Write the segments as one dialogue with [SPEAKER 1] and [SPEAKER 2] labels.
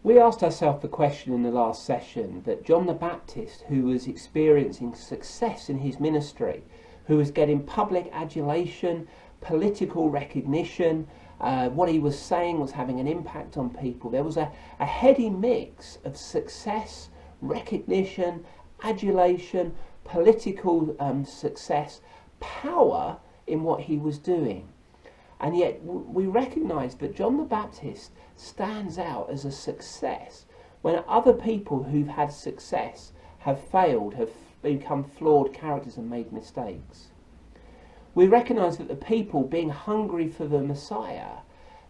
[SPEAKER 1] We asked ourselves the question in the last session that John the Baptist, who was experiencing success in his ministry, who was getting public adulation, political recognition, what he was saying was having an impact on people. There was a heady mix of success, recognition, adulation, political success, power in what he was doing. And yet we recognise that John the Baptist stands out as a success when other people who've had success have failed, have become flawed characters and made mistakes. We recognise that the people, being hungry for the Messiah,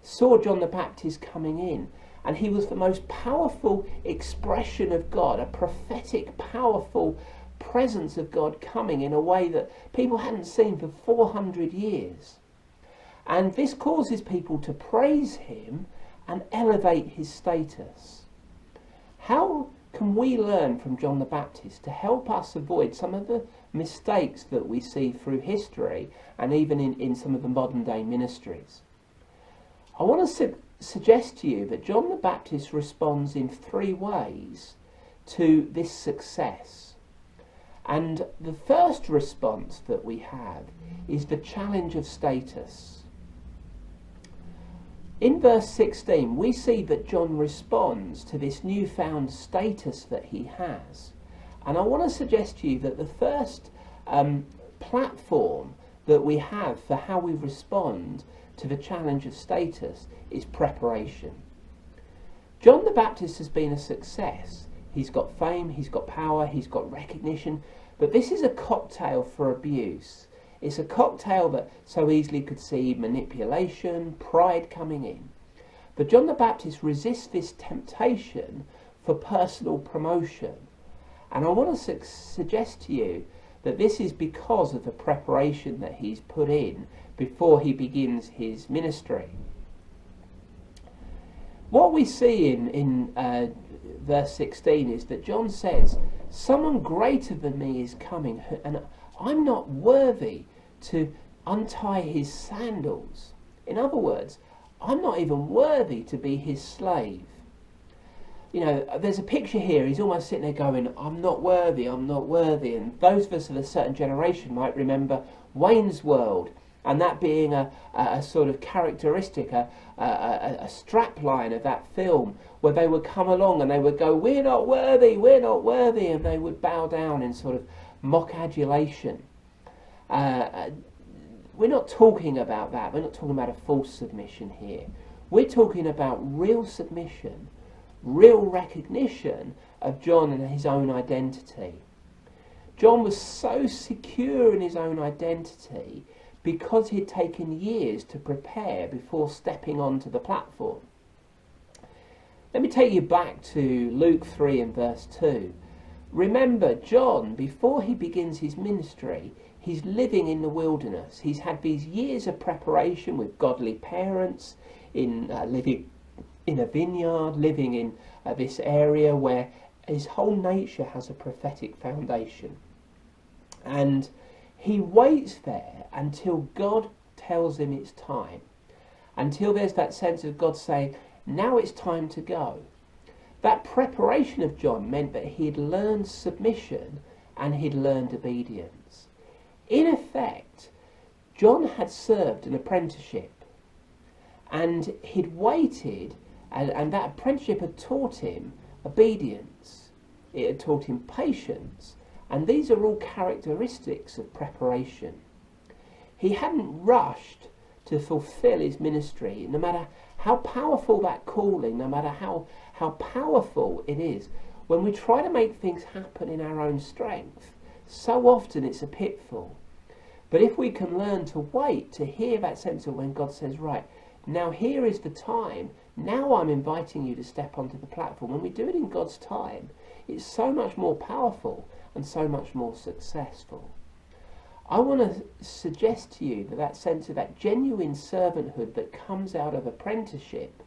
[SPEAKER 1] saw John the Baptist coming in, and he was the most powerful expression of God, a prophetic, powerful presence of God coming in a way that people hadn't seen for 400 years. And this causes people to praise him and elevate his status. How can we learn from John the Baptist to help us avoid some of the mistakes that we see through history and even in some of the modern day ministries? I want to suggest to you that John the Baptist responds in 3 ways to this success. And the first response that we have is the challenge of status. In verse 16, we see that John responds to this newfound status that he has. And I want to suggest to you that the first platform that we have for how we respond to the challenge of status is preparation. John the Baptist has been a success. He's got fame, he's got power, he's got recognition, but this is a cocktail for abuse. It's a cocktail that so easily could see manipulation, pride coming in. But John the Baptist resists this temptation for personal promotion. And I want to suggest to you that this is because of the preparation that he's put in before he begins his ministry. What we see in verse 16 is that John says, "Someone greater than me is coming, and I'm not worthy to untie his sandals." In other words, I'm not even worthy to be his slave. You know, there's a picture here, he's almost sitting there going, I'm not worthy, I'm not worthy. And those of us of a certain generation might remember Wayne's World, and that being a sort of characteristic, a strapline of that film, where they would come along and they would go, we're not worthy, and they would bow down in sort of mock adulation. We're not talking about that. We're not talking about a false submission here. We're talking about real submission, real recognition of John and his own identity. John was so secure in his own identity because he'd taken years to prepare before stepping onto the platform. Let me take you back to Luke 3 and verse 2. Remember, John, before he begins his ministry, he's living in the wilderness. He's had these years of preparation with godly parents, living in a vineyard, living in this area where his whole nature has a prophetic foundation. And he waits there until God tells him it's time. Until there's that sense of God saying, now it's time to go. That preparation of John meant that he'd learned submission and he'd learned obedience. In effect, John had served an apprenticeship, and he'd waited, and that apprenticeship had taught him obedience. It had taught him patience, and these are all characteristics of preparation. He hadn't rushed to fulfill his ministry, no matter how powerful that calling, no matter how powerful it is. When we try to make things happen in our own strength, so often it's a pitfall. But if we can learn to wait, to hear that sense of when God says, right, now here is the time, now I'm inviting you to step onto the platform. When we do it in God's time, it's so much more powerful and so much more successful. I want to suggest to you that sense of that genuine servanthood that comes out of apprenticeship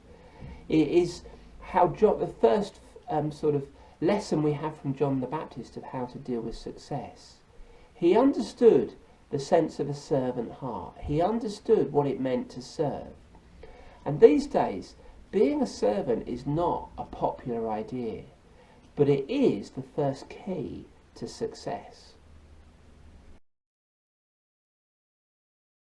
[SPEAKER 1] is how the first sort of lesson we have from John the Baptist of how to deal with success. He understood the sense of a servant heart. He understood what it meant to serve. And these days, being a servant is not a popular idea, but it is the first key to success.